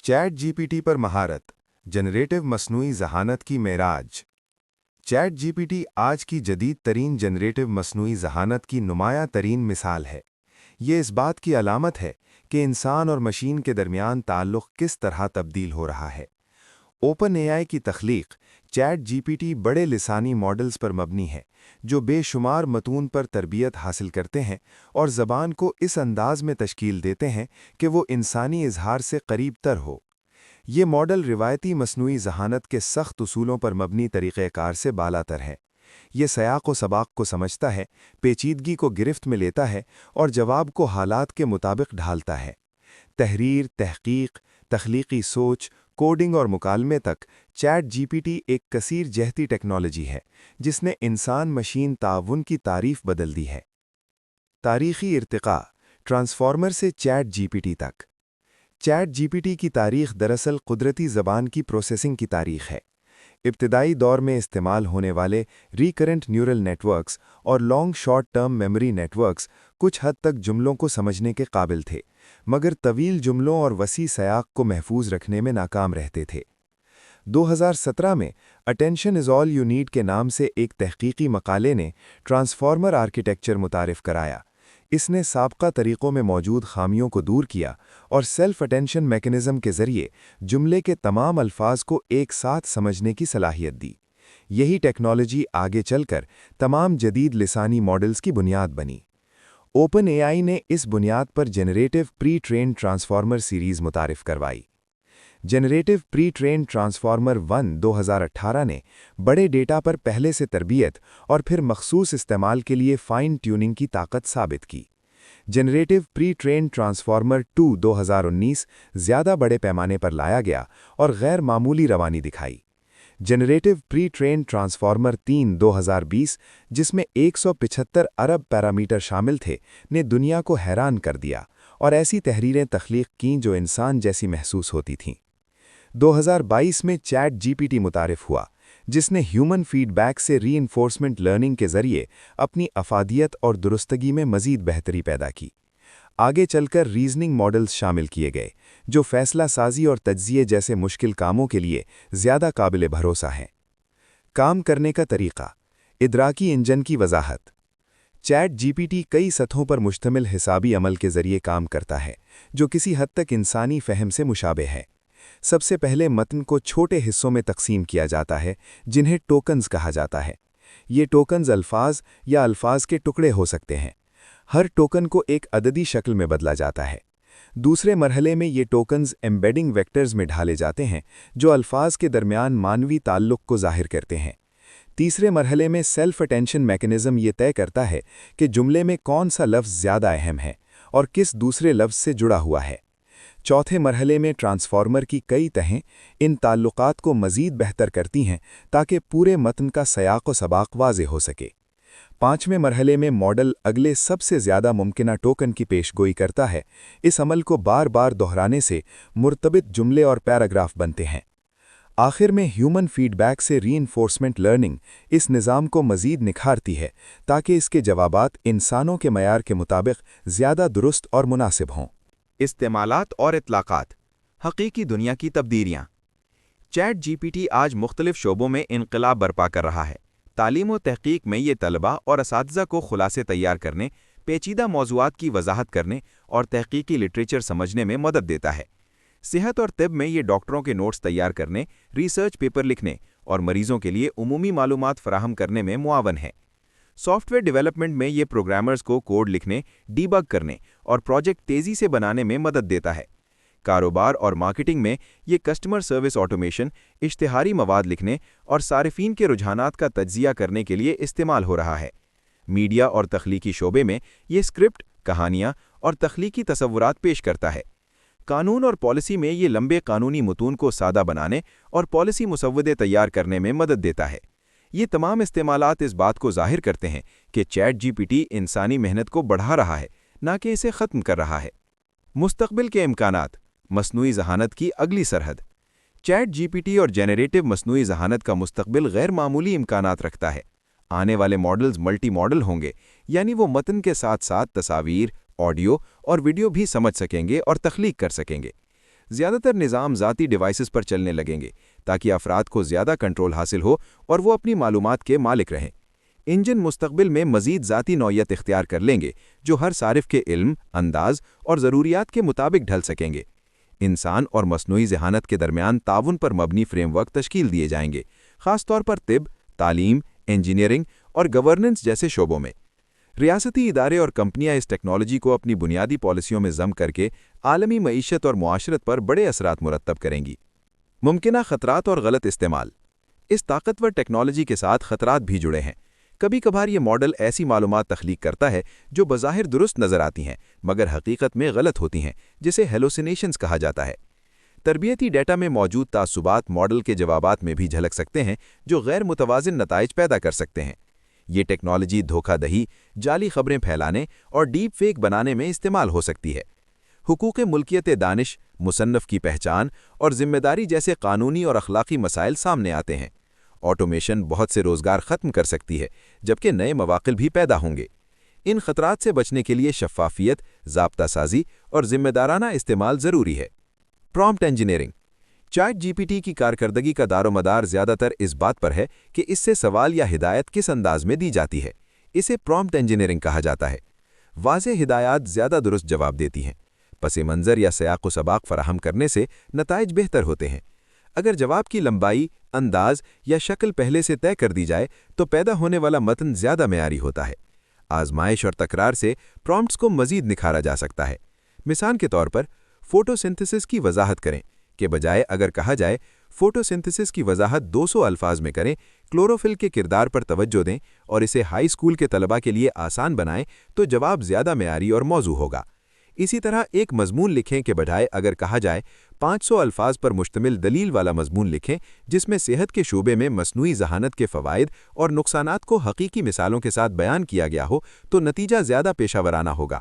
Chat GPT पर महारत, generative मसनूई ज़हानत की मेराज। चैट जीपीटी आज की जदीद तरीन जनरेटिव मसनूई ज़हानत की नुमाया तरीन मिसाल है। ये इस बात की अलामत है कि इंसान और मशीन के दरमियान ताल्लुक़ किस तरह तब्दील हो रहा है। ओपन एआई की तख्लीक चैट जीपीटी बड़े लिसानी मॉडल्स पर मबनी है, जो बेशुमार मतून पर तरबियत हासिल करते हैं और ज़बान को इस अंदाज में तश्कील देते हैं कि वो इंसानी इजहार से करीब तर हो। ये मॉडल रिवायती मसनूई ज़हानत के सख्त उसूलों पर मबनी तरीक़ेकार से बालातर है। ये सयाक़ व सबाक़ को समझता है, पेचीदगी को गिरफ्त में लेता है और जवाब को हालात के मुताबिक ढालता है। तहरीर, तहक़ीक़, तख्लीक़ी सोच, कोडिंग और मुकालमे तक चैट जीपीटी एक कसीर जहती टेक्नोलॉजी है, जिसने इंसान मशीन ताउन की तारीफ़ बदल दी है। तारीख़ी इर्तिक़ा, ट्रांसफॉर्मर से चैट जीपीटी तक। चैट जीपीटी की तारीख़ दरअसल कुदरती ज़बान की प्रोसेसिंग की तारीख़ है। इब्तिदाई दौर में इस्तेमाल होने वाले रिकरेंट न्यूरल नेटवर्क्स और long short term memory networks कुछ हद तक जुमलों को समझने के काबिल थे, मगर तवील जुमलों और वसी सयाक़ को महफूज रखने में नाकाम रहते थे। 2017 में attention is all you need के नाम से एक तहक़ीक़ी मकाले ने ट्रांसफॉर्मर आर्किटेक्चर मुतारिफ़ कराया। इसने साबका तरीक़ों में मौजूद ख़ामियों को दूर किया और सेल्फ अटेंशन मैकेनिज़्म के ज़रिए जुमले के तमाम अल्फाज को एक साथ समझने की सलाहियत दी। यही टेक्नोलॉजी आगे चलकर तमाम जदीद लिसानी मॉडल्स की बुनियाद बनी। ओपन एआई ने इस बुनियाद पर generative pre trained transformer series मुतारिफ़ करवाई। जनरेटिव प्री ट्रेन्ड ट्रांसफॉर्मर 1 2018 ने बड़े डेटा पर पहले से तरबियत और फिर मखसूस इस्तेमाल के लिए फ़ाइन ट्यूनिंग की ताकत साबित की। जनरेटिव प्री ट्रेन्ड ट्रांसफॉर्मर 2 2019 ज़्यादा बड़े पैमाने पर लाया गया और गैर मामूली रवानी दिखाई। जनरेटिव प्री ट्रेन्ड ट्रांसफॉर्मर 3 2020, जिसमें 175 अरब पैरामीटर शामिल थे, ने दुनिया को हैरान कर दिया और ऐसी तहरीरें तख्लीक़ कीं जो इंसान जैसी महसूस होती थीं। 2022 में चैट जीपीटी मुतारिफ़ हुआ, जिसने ह्यूमन फीडबैक से रीइंफोर्समेंट लर्निंग के ज़रिए अपनी अफ़ादियत और दुरुस्तगी में मज़ीद बेहतरी पैदा की। आगे चलकर रीजनिंग मॉडल्स शामिल किए गए, जो फ़ैसला साज़ी और तज्ज़िये जैसे मुश्किल कामों के लिए ज़्यादा काबिल भरोसा हैं। काम करने का तरीक़ा, इदराकी इंजन की वजाहत। चैट जीपीटी कई सतहों पर मुश्तमिल हिसाबी अमल के ज़रिए काम करता है, जो किसी हद तक इंसानी फ़हम से मुशाबे है। सबसे पहले मतन को छोटे हिस्सों में तकसीम किया जाता है, जिन्हें टोकन्स कहा जाता है। ये टोकन्स अल्फाज या अल्फाज के टुकड़े हो सकते हैं। हर टोकन को एक अददी शक्ल में बदला जाता है। दूसरे मरहले में ये टोकन्स एम्बेडिंग वेक्टर्स में ढाले जाते हैं, जो अल्फाज के दरमियान मानवी ताल्लुक़ को ज़ाहिर करते हैं। तीसरे मरहले में सेल्फ अटेंशन मैकेनिज़्म ये तय करता है कि जुमले में कौन सा लफ्ज़ ज़्यादा अहम है और किस दूसरे लफ्ज़ से जुड़ा हुआ है। चौथे मरहले में ट्रांसफॉर्मर की कई तहें इन ताल्लुकात को मज़ीद बेहतर करती हैं ताकि पूरे मतन का सयाक़ व सबाक़ वाज़े हो सके। पाँचवें मरहले में मॉडल अगले सबसे ज़्यादा मुमकिना टोकन की पेशगोई करता है। इस अमल को बार बार दोहराने से मुर्तबित जुमले और पैराग्राफ बनते हैं। आखिर में ह्यूमन फीडबैक से रीइंफोर्समेंट लर्निंग इस निज़ाम को मज़ीद निखारती है ताकि इसके जवाबात इंसानों के मयार के मुताबिक ज़्यादा दुरुस्त और मुनासिब हों। इस्तेमालात और इत्लाक़ात, हक़ीक़ी दुनिया की तब्दीलियाँ। चैट जीपीटी आज मुख्तलिफ़ शोबों में इनक़िलाब बर्पा कर रहा है। तालीम व तहक़ीक़ में ये तलबा और असातिज़ा को खुलासे तैयार करने, पेचीदा मौज़ूआत की वज़ाहत करने और तहक़ीक़ी लिटरेचर समझने में मदद देता है। सेहत और तिब में ये डॉक्टरों के नोट्स तैयार करने, रिसर्च पेपर लिखने और मरीज़ों के लिए उमूमी मालूमात फ़राहम करने में मुआवन है। सॉफ्टवेयर डेवलपमेंट में ये प्रोग्रामर्स को कोड लिखने, डीबग करने और प्रोजेक्ट तेज़ी से बनाने में मदद देता है। कारोबार और मार्केटिंग में ये कस्टमर सर्विस ऑटोमेशन, इश्तिहारी मवाद लिखने और सारिफीन के रुझानात का तज्ज़िया करने के लिए इस्तेमाल हो रहा है। मीडिया और तख्लीकी शोबे में ये स्क्रिप्ट, कहानियाँ और तख्लीकी तसव्वुरात पेश करता है। कानून और पॉलिसी में ये लंबे कानूनी मुतून को सादा बनाने और पॉलिसी मुसव्वदे तैयार करने में मदद देता है। ये तमाम इस्तेमालात इस बात को ज़ाहिर करते हैं कि चैट जीपीटी इंसानी मेहनत को बढ़ा रहा है, ना कि इसे ख़त्म कर रहा है। मुस्तक़बिल के इम्कानात, मसनूई ज़हानत की अगली सरहद। चैट जीपीटी और जेनरेटिव मसनूई ज़हानत का मुस्तक़बिल गैर मामूली इम्कानात रखता है। आने वाले मॉडल्स मल्टी मॉडल होंगे, यानी वो मतन के साथ साथ तस्वीर, ऑडियो और वीडियो भी समझ सकेंगे और तख्लीक कर सकेंगे। زیادہ تر نظام ذاتی ڈیوائسز پر چلنے لگیں گے تاکہ افراد کو زیادہ کنٹرول حاصل ہو اور وہ اپنی معلومات کے مالک رہیں۔ انجن مستقبل میں مزید ذاتی نوعیت اختیار کر لیں گے جو ہر صارف کے علم، انداز اور ضروریات کے مطابق ڈھل سکیں گے۔ انسان اور مصنوعی ذہانت کے درمیان تعاون پر مبنی فریم ورک تشکیل دیے جائیں گے، خاص طور پر طب، تعلیم، انجینئرنگ اور گورننس جیسے شعبوں میں۔ ریاستی ادارے اور کمپنیاں اس ٹیکنالوجی کو اپنی بنیادی پالیسیوں میں ضم کر کے عالمی معیشت اور معاشرت پر بڑے اثرات مرتب کریں گی۔ ممکنہ خطرات اور غلط استعمال۔ اس طاقتور ٹیکنالوجی کے ساتھ خطرات بھی جڑے ہیں۔ کبھی کبھار یہ ماڈل ایسی معلومات تخلیق کرتا ہے جو بظاہر درست نظر آتی ہیں مگر حقیقت میں غلط ہوتی ہیں، جسے ہیلوسینیشنز کہا جاتا ہے۔ تربیتی ڈیٹا میں موجود تعصبات ماڈل کے جوابات میں بھی جھلک سکتے ہیں جو غیر متوازن نتائج پیدا کر سکتے ہیں۔ یہ ٹیکنالوجی دھوکہ دہی، جعلی خبریں پھیلانے اور ڈیپ فیک بنانے میں استعمال ہو سکتی ہے۔ حقوق ملکیت دانش، مصنف کی پہچان اور ذمہ داری جیسے قانونی اور اخلاقی مسائل سامنے آتے ہیں۔ آٹومیشن بہت سے روزگار ختم کر سکتی ہے جبکہ نئے مواقع بھی پیدا ہوں گے۔ ان خطرات سے بچنے کے لیے شفافیت، ضابطہ سازی اور ذمہ دارانہ استعمال ضروری ہے۔ Prompt engineering. Chat G P T کی کارکردگی کا دار و مدار زیادہ تر اس بات پر ہے کہ اس سے سوال یا ہدایت کس انداز میں دی جاتی ہے۔ اسے پرومپٹ انجینئرنگ کہا جاتا ہے۔ واضح ہدایات زیادہ درست جواب دیتی ہیں۔ پس منظر یا سیاق و سباق فراہم کرنے سے نتائج بہتر ہوتے ہیں۔ اگر جواب کی لمبائی، انداز یا شکل پہلے سے طے کر دی جائے تو پیدا ہونے والا متن زیادہ معیاری ہوتا ہے۔ آزمائش اور تکرار سے پرومپٹس کو مزید نکھارا جا سکتا ہے۔ مثال کے طور پر فوٹو سنتھسس کی وضاحت کریں کے بجائے اگر کہا جائے فوٹو سنتھسس کی وضاحت 200 الفاظ میں کریں، کلوروفل کے کردار پر توجہ دیں اور اسے ہائی اسکول کے طلباء کے لیے آسان بنائیں تو جواب زیادہ معیاری اور موزوں ہوگا۔ اسی طرح ایک مضمون لکھیں کے بجائے اگر کہا جائے 500 الفاظ پر مشتمل دلیل والا مضمون لکھیں جس میں صحت کے شعبے میں مصنوعی ذہانت کے فوائد اور نقصانات کو حقیقی مثالوں کے ساتھ بیان کیا گیا ہو تو نتیجہ زیادہ پیشہ ورانہ ہوگا۔